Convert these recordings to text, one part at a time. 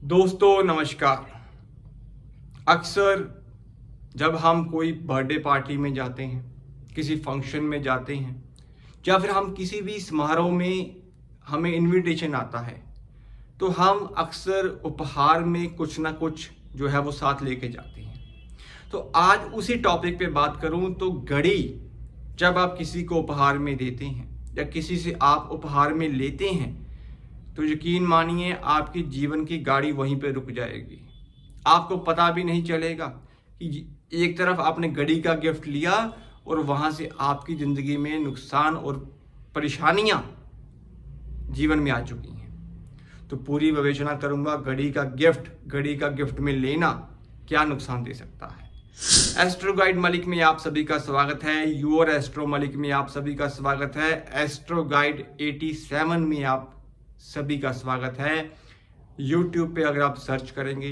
दोस्तों नमस्कार। अक्सर जब हम कोई बर्थडे पार्टी में जाते हैं, किसी फंक्शन में जाते हैं या फिर हम किसी भी समारोह में हमें इनविटेशन आता है, तो हम अक्सर उपहार में कुछ ना कुछ जो है वो साथ लेके जाते हैं। तो आज उसी टॉपिक पे बात करूं तो घड़ी जब आप किसी को उपहार में देते हैं या किसी से आप उपहार में लेते हैं तो यकीन मानिए आपकी जीवन की गाड़ी वहीं पे रुक जाएगी। आपको पता भी नहीं चलेगा कि एक तरफ आपने घड़ी का गिफ्ट लिया और वहां से आपकी ज़िंदगी में नुकसान और परेशानियां जीवन में आ चुकी हैं। तो पूरी विवेचना करूंगा घड़ी का गिफ्ट में लेना क्या नुकसान दे सकता है। एस्ट्रो गाइड मलिक में आप सभी का स्वागत है। यूर एस्ट्रो मलिक में आप सभी का स्वागत है। एस्ट्रो गाइड 87 में आप सभी का स्वागत है। YouTube पे अगर आप सर्च करेंगे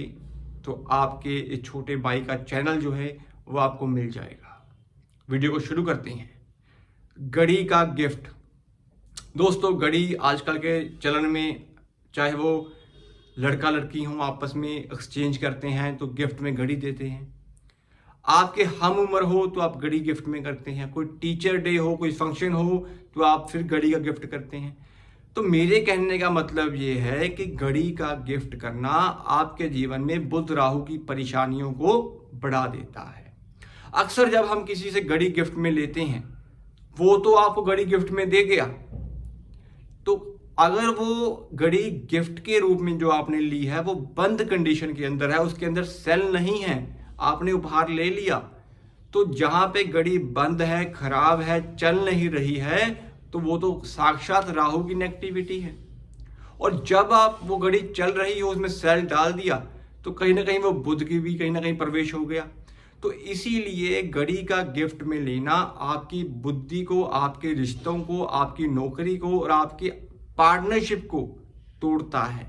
तो आपके इस छोटे भाई का चैनल जो है वो आपको मिल जाएगा। वीडियो को शुरू करते हैं। घड़ी का गिफ्ट। दोस्तों घड़ी आजकल के चलन में, चाहे वो लड़का लड़की हों, आपस में एक्सचेंज करते हैं तो गिफ्ट में घड़ी देते हैं। आपके हम उम्र हो तो आप घड़ी गिफ्ट में करते हैं। कोई टीचर डे हो, कोई फंक्शन हो तो आप फिर घड़ी का गिफ्ट करते हैं। तो मेरे कहने का मतलब ये है कि घड़ी का गिफ्ट करना आपके जीवन में बुध राहु की परेशानियों को बढ़ा देता है। अक्सर जब हम किसी से घड़ी गिफ्ट में लेते हैं, वो तो आपको घड़ी गिफ्ट में दे गया, तो अगर वो घड़ी गिफ्ट के रूप में जो आपने ली है वो बंद कंडीशन के अंदर है, उसके अंदर सेल नहीं है, आपने उपहार ले लिया, तो जहां पे घड़ी बंद है, खराब है, चल नहीं रही है, तो वो तो साक्षात राहु की नेगेटिविटी है। और जब आप वो घड़ी चल रही हो, उसमें सेल डाल दिया, तो कहीं ना कहीं वो बुध की भी कहीं ना कहीं प्रवेश हो गया। तो इसीलिए घड़ी का गिफ्ट में लेना आपकी बुद्धि को, आपके रिश्तों को, आपकी नौकरी को और आपकी पार्टनरशिप को तोड़ता है।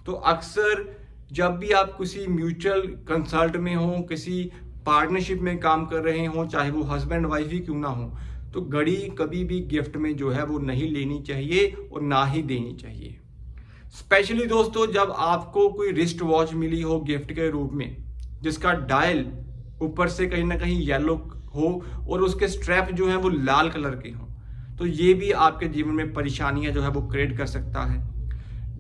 तो अक्सर जब भी आप किसी म्यूचुअल कंसल्ट में हो, किसी पार्टनरशिप में काम कर रहे हो, चाहे वो हस्बैंड वाइफ ही क्यों ना हो, तो घड़ी कभी भी गिफ्ट में जो है वो नहीं लेनी चाहिए और ना ही देनी चाहिए। स्पेशली दोस्तों जब आपको कोई रिस्ट वॉच मिली हो गिफ्ट के रूप में, जिसका डायल ऊपर से कहीं ना कहीं येलो हो और उसके स्ट्रैप जो है वो लाल कलर के हो, तो ये भी आपके जीवन में परेशानियां जो है वो क्रिएट कर सकता है।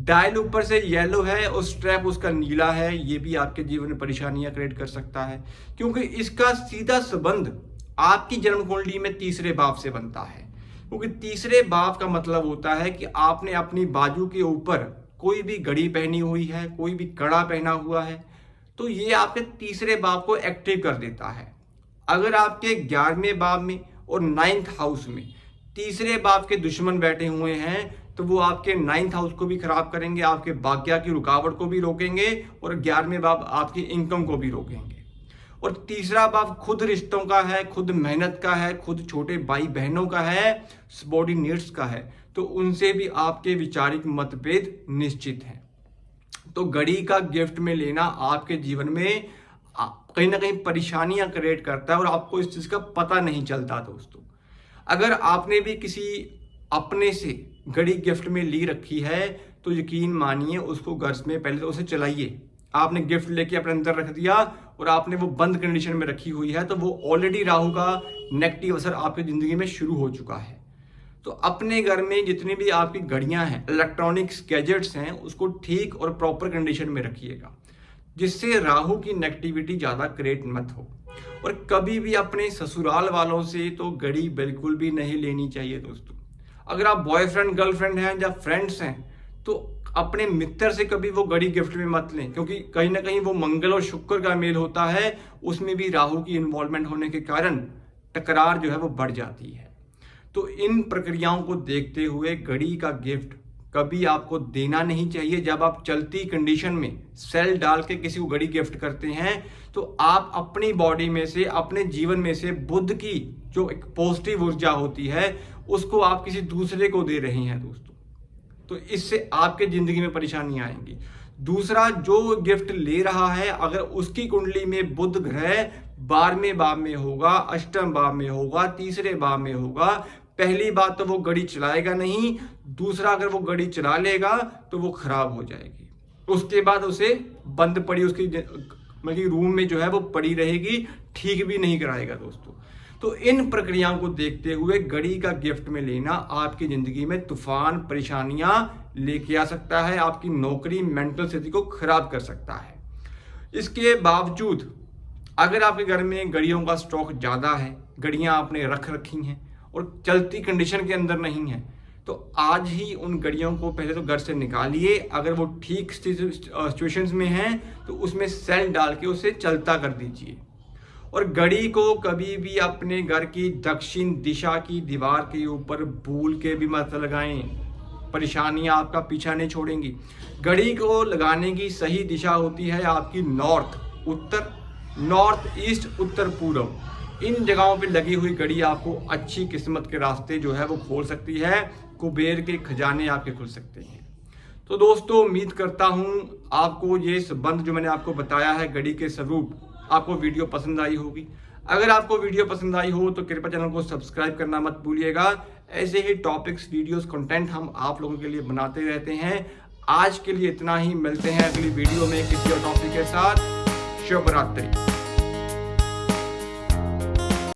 डायल ऊपर से येलो है और स्ट्रैप उसका नीला है, ये भी आपके जीवन में परेशानियां क्रिएट कर सकता है, क्योंकि इसका सीधा संबंध आपकी जन्म कुंडली में तीसरे भाव से बनता है। क्योंकि तीसरे भाव का मतलब होता है कि आपने अपनी बाजू के ऊपर कोई भी घड़ी पहनी हुई है, कोई भी कड़ा पहना हुआ है, तो ये आपके तीसरे भाव को एक्टिव कर देता है। अगर आपके 11वें भाव में और 9th हाउस में तीसरे भाव के दुश्मन बैठे हुए हैं, तो वो आपके 9th हाउस को भी खराब करेंगे, आपके भाग्य की रुकावट को भी रोकेंगे और 11वें भाव आपकी इनकम को भी रोकेंगे। और तीसरा भाव खुद रिश्तों का है, खुद मेहनत का है, खुद छोटे भाई बहनों का है, सबॉर्डिनेट्स का है, तो उनसे भी आपके वैचारिक मतभेद निश्चित हैं। तो घड़ी का गिफ्ट में लेना आपके जीवन में कहीं ना कहीं परेशानियां क्रिएट करता है और आपको इस चीज का पता नहीं चलता। दोस्तों अगर आपने भी किसी अपने से घड़ी गिफ्ट में ली रखी है तो यकीन मानिए उसको घर में पहले तो उसे चलाइए। आपने गिफ्ट लेके अपने अंदर रख दिया और आपने वो बंद कंडीशन में रखी हुई है, तो वो ऑलरेडी राहु का नेगेटिव असर आपकी जिंदगी में शुरू हो चुका है। तो अपने घर में जितनी भी आपकी घड़ियां हैं, इलेक्ट्रॉनिक्स गैजेट्स हैं, उसको ठीक और प्रॉपर कंडीशन में रखिएगा, जिससे राहु की नेगेटिविटी ज्यादा क्रिएट मत हो। और कभी भी अपने ससुराल वालों से तो घड़ी बिल्कुल भी नहीं लेनी चाहिए। दोस्तों अगर आप बॉयफ्रेंड गर्लफ्रेंड हैं या फ्रेंड्स हैं तो अपने मित्र से कभी वो घड़ी गिफ्ट में मत लें, क्योंकि कहीं ना कहीं वो मंगल और शुक्र का मेल होता है, उसमें भी राहु की इन्वॉल्वमेंट होने के कारण टकरार जो है वो बढ़ जाती है। तो इन प्रक्रियाओं को देखते हुए घड़ी का गिफ्ट कभी आपको देना नहीं चाहिए। जब आप चलती कंडीशन में सेल डाल के किसी को घड़ी गिफ्ट करते हैं तो आप अपनी बॉडी में से, अपने जीवन में से बुध की जो एक पॉजिटिव ऊर्जा होती है उसको आप किसी दूसरे को दे रहे हैं। दोस्तों तो इससे आपके जिंदगी में परेशानियां आएंगी। दूसरा जो गिफ्ट ले रहा है अगर उसकी कुंडली में बुध ग्रह 12वें भाव में होगा, अष्टम भाव में होगा, तीसरे भाव में होगा, पहली बात तो वो घड़ी चलाएगा नहीं, दूसरा अगर वो घड़ी चला लेगा तो वो खराब हो जाएगी, उसके बाद उसे बंद पड़ी उसकी मतलब रूम में जो है वो पड़ी रहेगी, ठीक भी नहीं कराएगा दोस्तों। तो इन प्रक्रियाओं को देखते हुए घड़ी का गिफ्ट में लेना आपकी जिंदगी में तूफान परेशानियां लेके आ सकता है, आपकी नौकरी मेंटल स्थिति को खराब कर सकता है। इसके बावजूद अगर आपके घर में घड़ियों का स्टॉक ज़्यादा है, घड़ियां आपने रख रखी हैं और चलती कंडीशन के अंदर नहीं है, तो आज ही उन घड़ियों को पहले तो घर से निकालिए। अगर वो ठीक सिचुएशंस में हैं तो उसमें सेल डाल के उसे चलता कर दीजिए। और घड़ी को कभी भी अपने घर की दक्षिण दिशा की दीवार के ऊपर भूल के भी मत लगाएं, परेशानियां आपका पीछा नहीं छोड़ेंगी। घड़ी को लगाने की सही दिशा होती है आपकी नॉर्थ, उत्तर, नॉर्थ ईस्ट, उत्तर पूर्व। इन जगहों पे लगी हुई घड़ी आपको अच्छी किस्मत के रास्ते जो है वो खोल सकती है, कुबेर के खजाने आपके खुल सकते हैं। तो दोस्तों उम्मीद करता हूं आपको ये संबंध जो मैंने आपको बताया है घड़ी के स्वरूप, आपको वीडियो पसंद आई होगी। अगर आपको वीडियो पसंद आई हो तो कृपया चैनल को सब्सक्राइब करना मत भूलिएगा। ऐसे ही टॉपिक्स, वीडियोस, कंटेंट हम आप लोगों के लिए बनाते रहते हैं। आज के लिए इतना ही, मिलते हैं अगली वीडियो में किसी और टॉपिक के साथ। शुभ रात्रि।